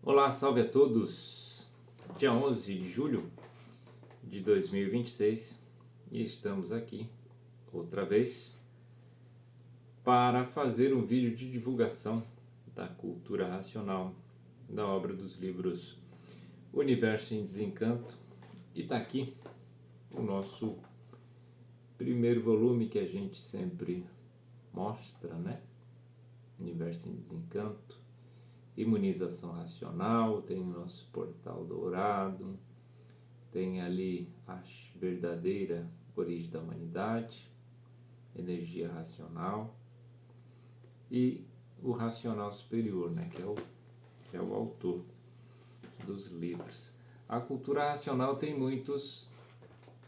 Olá, salve a todos! Dia 11 de julho de 2026 e estamos aqui outra vez para fazer um vídeo de divulgação da cultura racional da obra dos livros Universo em Desencanto, e tá aqui o nosso primeiro volume que a gente sempre mostra, né? Universo em Desencanto, Imunização Racional, tem o nosso Portal Dourado, tem ali a verdadeira origem da humanidade, energia racional e o racional superior, né, que é o autor dos livros. A cultura racional tem muitos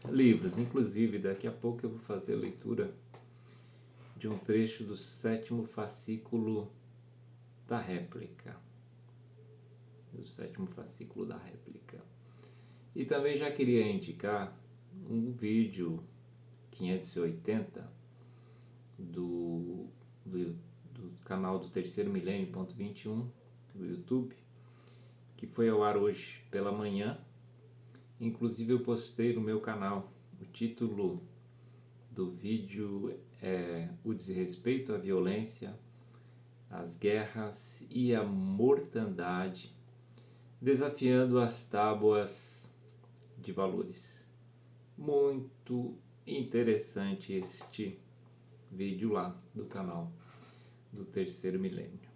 livros, inclusive daqui a pouco eu vou fazer a leitura de um trecho do 7º fascículo da réplica. E também já queria indicar um vídeo 580 do canal do Terceiro Milênio.21 do YouTube, que foi ao ar hoje pela manhã. Inclusive eu postei no meu canal. O título do vídeo é O Desrespeito à Violência, as Guerras e a Mortandade, desafiando as tábuas de valores. Muito interessante este vídeo lá do canal do Terceiro Milênio.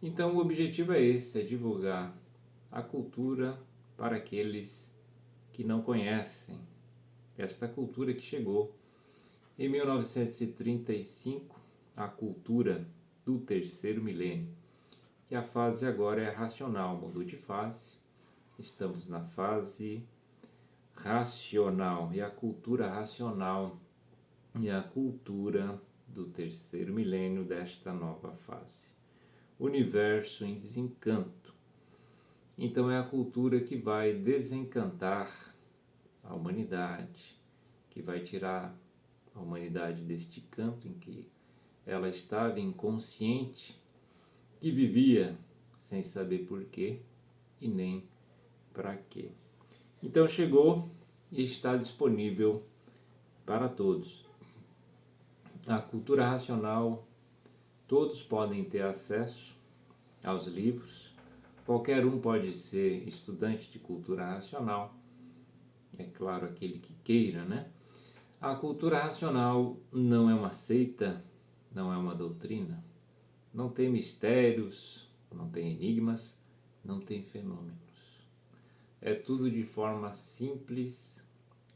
Então o objetivo é esse, é divulgar a cultura para aqueles que não conhecem esta cultura que chegou em 1935, a cultura do Terceiro Milênio, que a fase agora é racional, mudou de fase, estamos na fase racional, e a cultura racional e a cultura do Terceiro Milênio desta nova fase. Universo em Desencanto. Então é a cultura que vai desencantar a humanidade, que vai tirar a humanidade deste canto em que ela estava inconsciente, que vivia sem saber porquê e nem para quê. Então chegou e está disponível para todos. A cultura racional, todos podem ter acesso aos livros, qualquer um pode ser estudante de cultura racional, é claro, aquele que queira, né? A cultura racional não é uma seita, não é uma doutrina, não tem mistérios, não tem enigmas, não tem fenômenos. É tudo de forma simples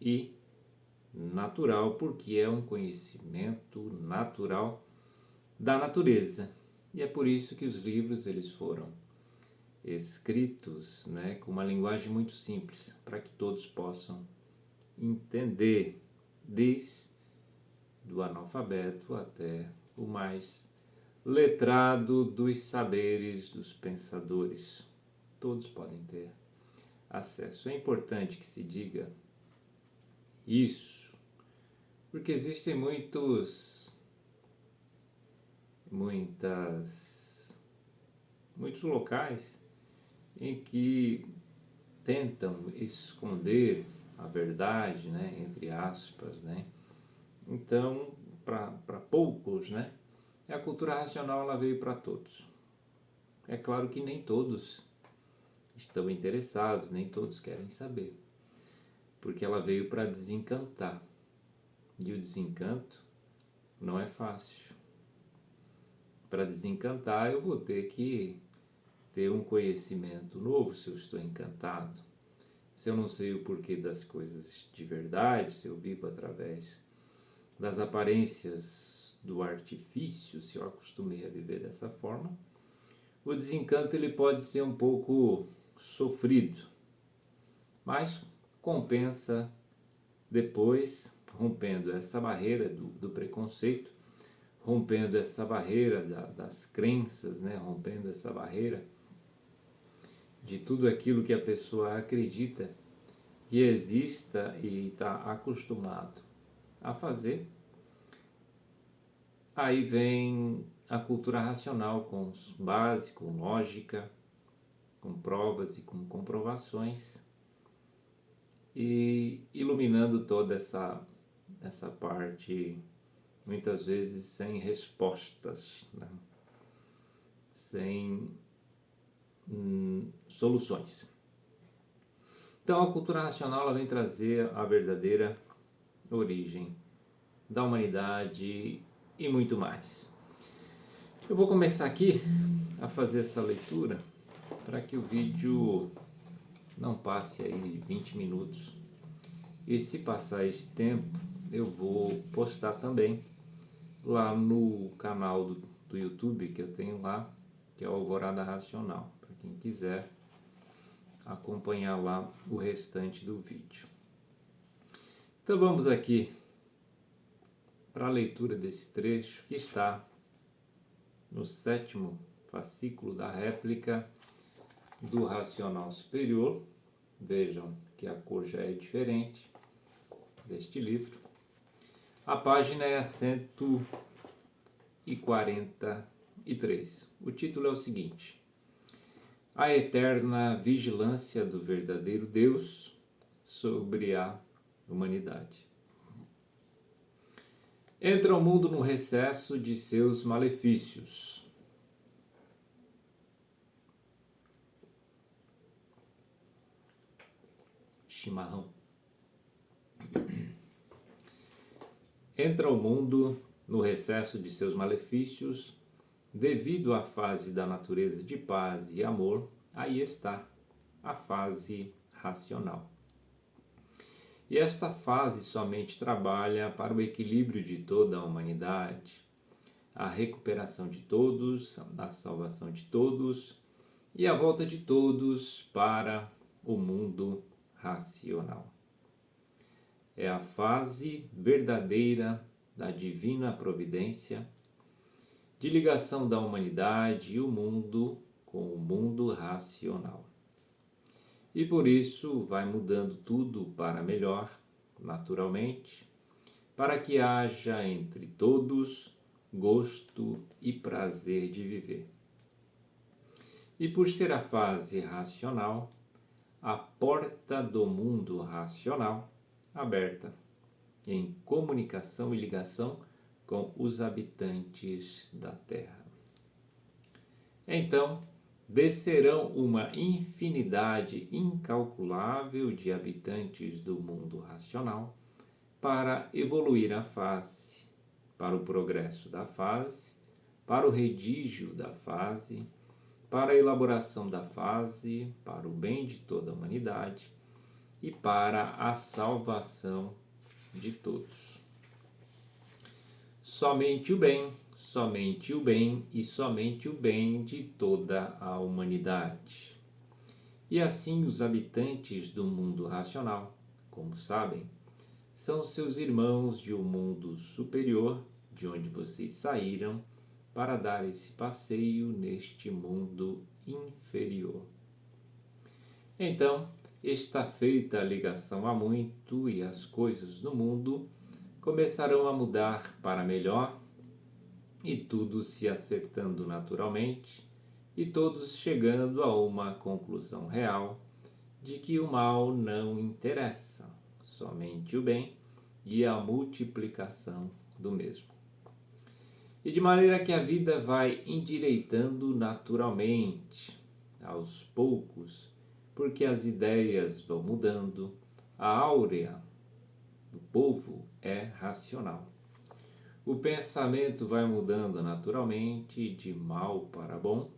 e natural, porque é um conhecimento natural da natureza. E é por isso que os livros eles foram escritos, né, com uma linguagem muito simples, para que todos possam entender, desde do analfabeto até o mais letrado dos saberes dos pensadores. Todos podem ter acesso. É importante que se diga isso, porque existem muitos locais em que tentam esconder a verdade, né, entre aspas, né? Então, para poucos, né? A cultura racional ela veio para todos. É claro que nem todos estão interessados, nem todos querem saber, porque ela veio para desencantar. E o desencanto não é fácil. Para desencantar eu vou ter que ter um conhecimento novo se eu estou encantado. Se eu não sei o porquê das coisas de verdade, se eu vivo através das aparências do artifício, se eu acostumei a viver dessa forma, o desencanto ele pode ser um pouco sofrido, mas compensa depois, rompendo essa barreira do preconceito, rompendo essa barreira das crenças, né? Rompendo essa barreira de tudo aquilo que a pessoa acredita que exista e está acostumado a fazer. Aí vem a cultura racional com base, com lógica, com provas e com comprovações, e iluminando toda essa parte, muitas vezes sem respostas, né? Sem soluções. Então a cultura racional ela vem trazer a verdadeira origem da humanidade e muito mais. Eu vou começar aqui a fazer essa leitura para que o vídeo não passe aí 20 minutos. E se passar esse tempo, eu vou postar também lá no canal do YouTube que eu tenho lá, que é o Alvorada Racional, para quem quiser acompanhar lá o restante do vídeo. Então vamos aqui para a leitura desse trecho que está no 7º fascículo da réplica do Racional Superior. Vejam que a cor já é diferente deste livro. A página é a 143. O título é o seguinte: A eterna vigilância do verdadeiro Deus sobre a humanidade. Entra o mundo no recesso de seus malefícios. Chimarrão. Entra o mundo no recesso de seus malefícios, devido à fase da natureza de paz e amor. Aí está a fase racional. E esta fase somente trabalha para o equilíbrio de toda a humanidade, a recuperação de todos, a salvação de todos e a volta de todos para o mundo racional. É a fase verdadeira da divina providência, de ligação da humanidade e o mundo com o mundo racional. E por isso vai mudando tudo para melhor, naturalmente, para que haja entre todos gosto e prazer de viver. E por ser a fase racional, a porta do mundo racional aberta, em comunicação e ligação com os habitantes da Terra. Então, descerão uma infinidade incalculável de habitantes do mundo racional para evoluir a face, para o progresso da fase, para o redígio da fase, para a elaboração da fase, para o bem de toda a humanidade e para a salvação de todos. Somente o bem e somente o bem de toda a humanidade. E assim os habitantes do mundo racional, como sabem, são seus irmãos de um mundo superior, de onde vocês saíram para dar esse passeio neste mundo inferior. Então, está feita a ligação a muito e as coisas no mundo começarão a mudar para melhor e tudo se acertando naturalmente e todos chegando a uma conclusão real de que o mal não interessa, somente o bem e a multiplicação do mesmo. E de maneira que a vida vai endireitando naturalmente, aos poucos, porque as ideias vão mudando, a áurea do povo é racional. O pensamento vai mudando naturalmente de mal para bom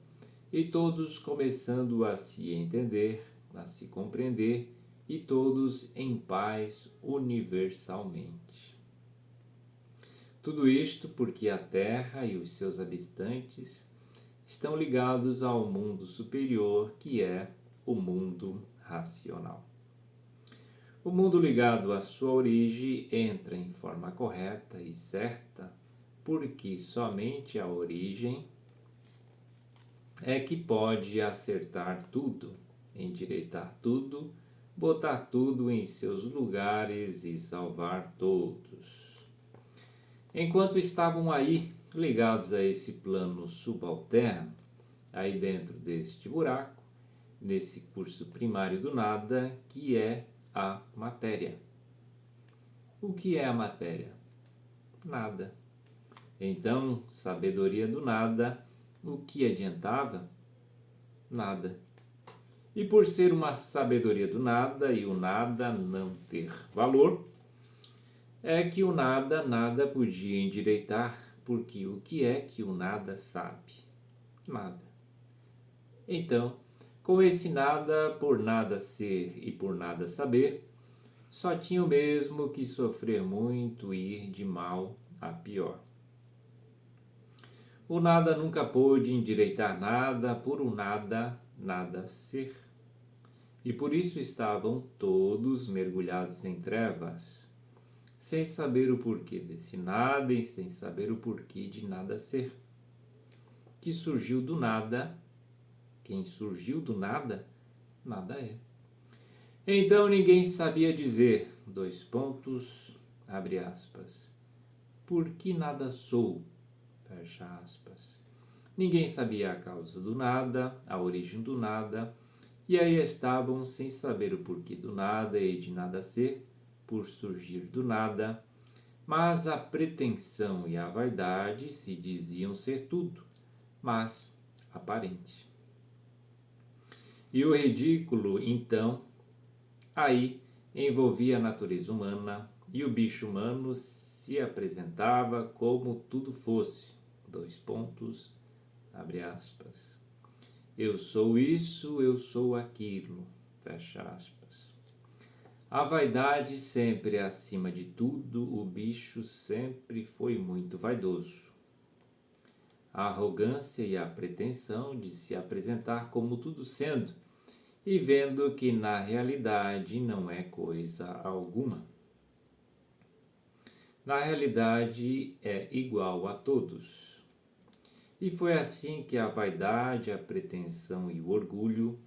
e todos começando a se entender, a se compreender e todos em paz universalmente. Tudo isto porque a Terra e os seus habitantes estão ligados ao mundo superior que é o mundo racional. O mundo ligado à sua origem entra em forma correta e certa, porque somente a origem é que pode acertar tudo, endireitar tudo, botar tudo em seus lugares e salvar todos. Enquanto estavam aí, ligados a esse plano subalterno, aí dentro deste buraco, nesse curso primário do nada, que é a matéria. O que é a matéria? Nada. Então, sabedoria do nada, o que adiantava? Nada. E por ser uma sabedoria do nada e o nada não ter valor, é que o nada podia endireitar, porque o que é que o nada sabe? Nada. Então, com esse nada, por nada ser e por nada saber, só tinha o mesmo que sofrer muito e ir de mal a pior. O nada nunca pôde endireitar nada por o nada ser. E por isso estavam todos mergulhados em trevas, sem saber o porquê desse nada e sem saber o porquê de nada ser. Que surgiu do nada, quem surgiu do nada, nada é. Então ninguém sabia dizer, abre aspas, por que nada sou, fecha aspas. Ninguém sabia a causa do nada, a origem do nada, e aí estavam sem saber o porquê do nada e de nada ser, por surgir do nada, mas a pretensão e a vaidade se diziam ser tudo, mas aparente. E o ridículo, então, aí envolvia a natureza humana e o bicho humano se apresentava como tudo fosse, abre aspas. Eu sou isso, eu sou aquilo, fecha aspas. A vaidade sempre acima de tudo, o bicho sempre foi muito vaidoso. A arrogância e a pretensão de se apresentar como tudo sendo, e vendo que na realidade não é coisa alguma. Na realidade é igual a todos. E foi assim que a vaidade, a pretensão e o orgulho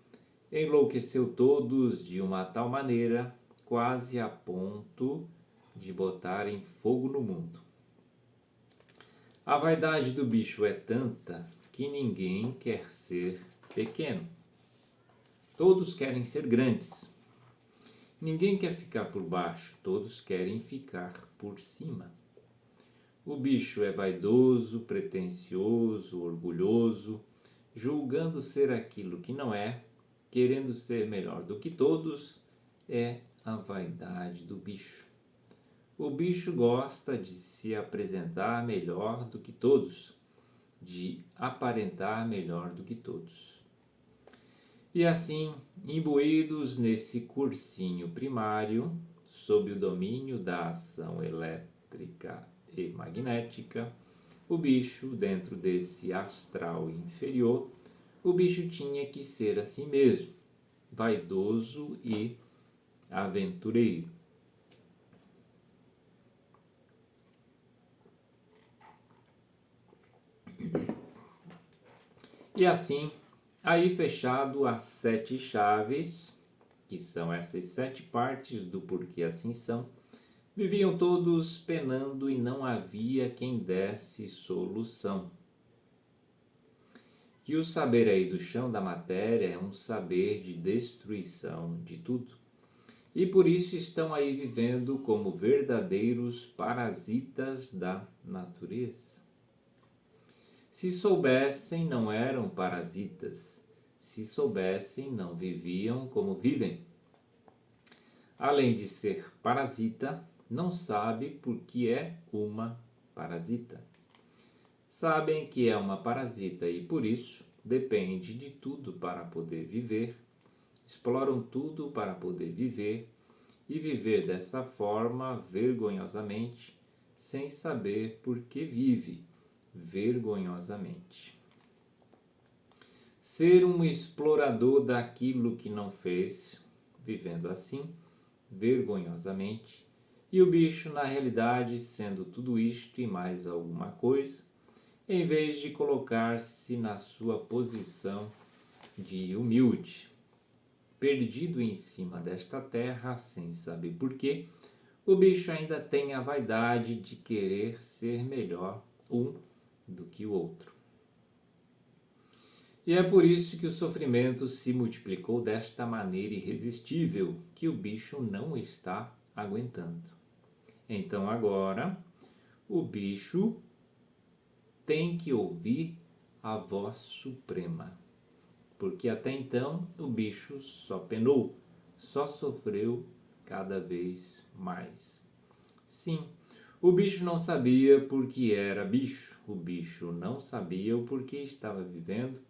enlouqueceu todos de uma tal maneira, quase a ponto de botarem fogo no mundo. A vaidade do bicho é tanta que ninguém quer ser pequeno. Todos querem ser grandes. Ninguém quer ficar por baixo, todos querem ficar por cima. O bicho é vaidoso, pretensioso, orgulhoso, julgando ser aquilo que não é, querendo ser melhor do que todos, é a vaidade do bicho. O bicho gosta de se apresentar melhor do que todos, de aparentar melhor do que todos. E assim, imbuídos nesse cursinho primário, sob o domínio da ação elétrica e magnética, o bicho, dentro desse astral inferior, o bicho tinha que ser assim mesmo, vaidoso e aventureiro. E assim, aí fechado as 7 chaves, que são essas 7 partes do porquê assim são, viviam todos penando e não havia quem desse solução. Que o saber aí do chão da matéria é um saber de destruição de tudo. E por isso estão aí vivendo como verdadeiros parasitas da natureza. Se soubessem, não eram parasitas. Se soubessem, não viviam como vivem. Além de ser parasita, não sabe por que é uma parasita. Sabem que é uma parasita e por isso depende de tudo para poder viver, exploram tudo para poder viver e viver dessa forma vergonhosamente, sem saber por que vive vergonhosamente. Ser um explorador daquilo que não fez, vivendo assim, vergonhosamente, e o bicho na realidade sendo tudo isto e mais alguma coisa, em vez de colocar-se na sua posição de humilde, perdido em cima desta terra sem saber porquê, o bicho ainda tem a vaidade de querer ser melhor um do que o outro. E é por isso que o sofrimento se multiplicou desta maneira irresistível que o bicho não está aguentando. Então agora o bicho tem que ouvir a voz suprema, porque até então o bicho só penou, só sofreu cada vez mais. Sim, o bicho não sabia por que era bicho, o bicho não sabia o porquê estava vivendo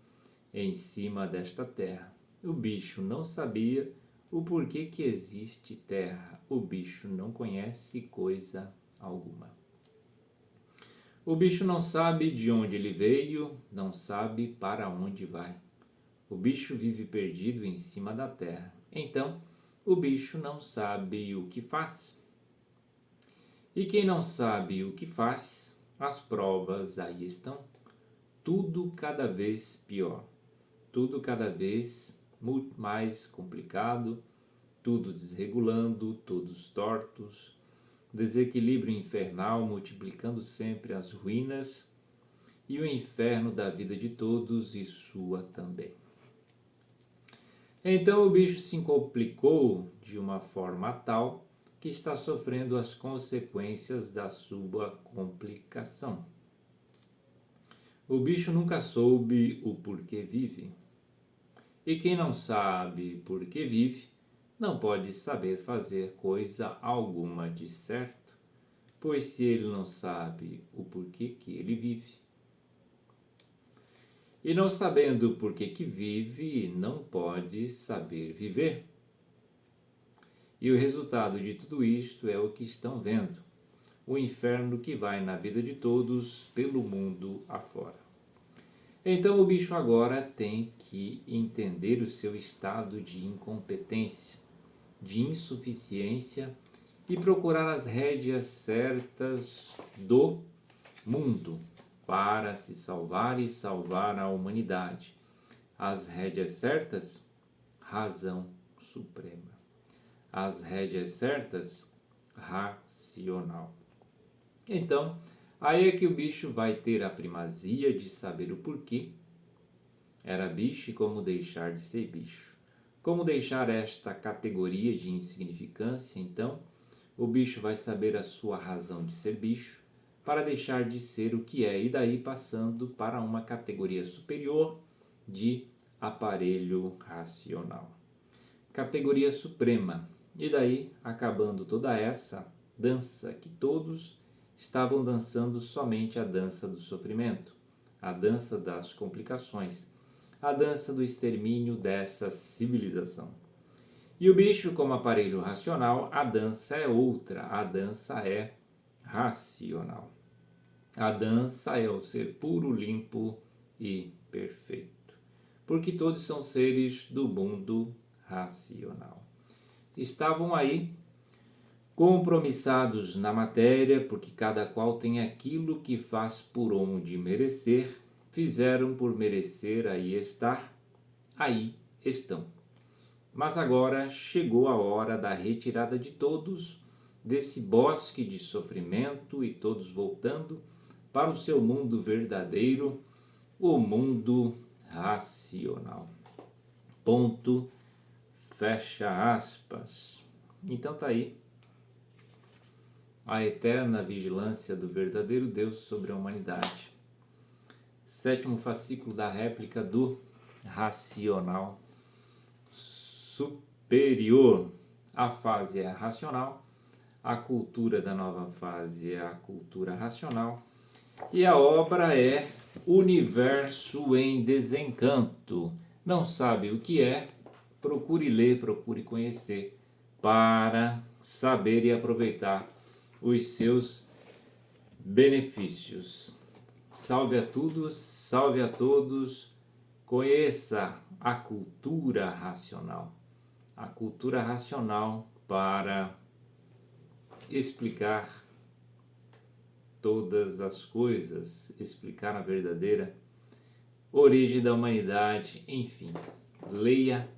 em cima desta terra. O bicho não sabia o porquê que existe terra. O bicho não conhece coisa alguma. O bicho não sabe de onde ele veio, não sabe para onde vai. O bicho vive perdido em cima da terra. Então, o bicho não sabe o que faz. E quem não sabe o que faz, as provas aí estão. Tudo cada vez pior. Tudo cada vez mais complicado, tudo desregulando, todos tortos, desequilíbrio infernal multiplicando sempre as ruínas e o inferno da vida de todos e sua também. Então o bicho se complicou de uma forma tal que está sofrendo as consequências da sua complicação. O bicho nunca soube o porquê vive. E quem não sabe por que vive, não pode saber fazer coisa alguma de certo, pois se ele não sabe o porquê que ele vive, e não sabendo o porquê que vive, não pode saber viver. E o resultado de tudo isto é o que estão vendo, o inferno que vai na vida de todos pelo mundo afora. Então o bicho agora tem que entender o seu estado de incompetência, de insuficiência e procurar as rédeas certas do mundo para se salvar e salvar a humanidade. As rédeas certas, razão suprema. As rédeas certas, racional. Então, aí é que o bicho vai ter a primazia de saber o porquê era bicho e como deixar de ser bicho. Como deixar esta categoria de insignificância, então, o bicho vai saber a sua razão de ser bicho para deixar de ser o que é e daí passando para uma categoria superior de aparelho racional. Categoria suprema. E daí acabando toda essa dança que todos estavam dançando somente a dança do sofrimento, a dança das complicações, a dança do extermínio dessa civilização. E o bicho, como aparelho racional, a dança é outra, a dança é racional. A dança é o ser puro, limpo e perfeito, porque todos são seres do mundo racional. Estavam aí compromissados na matéria, porque cada qual tem aquilo que faz por onde merecer, fizeram por merecer aí estar, aí estão. Mas agora chegou a hora da retirada de todos desse bosque de sofrimento e todos voltando para o seu mundo verdadeiro, o mundo racional. Ponto, fecha aspas. Então tá aí a eterna vigilância do verdadeiro Deus sobre a humanidade. 7º fascículo da réplica do racional superior. A fase é a racional, a cultura da nova fase é a cultura racional e a obra é Universo em Desencanto. Não sabe o que é? Procure ler, procure conhecer para saber e aproveitar os seus benefícios. Salve a todos, conheça a cultura racional. A cultura racional para explicar todas as coisas, explicar a verdadeira origem da humanidade, enfim. Leia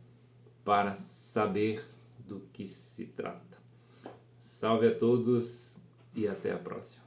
para saber do que se trata. Salve a todos e até a próxima.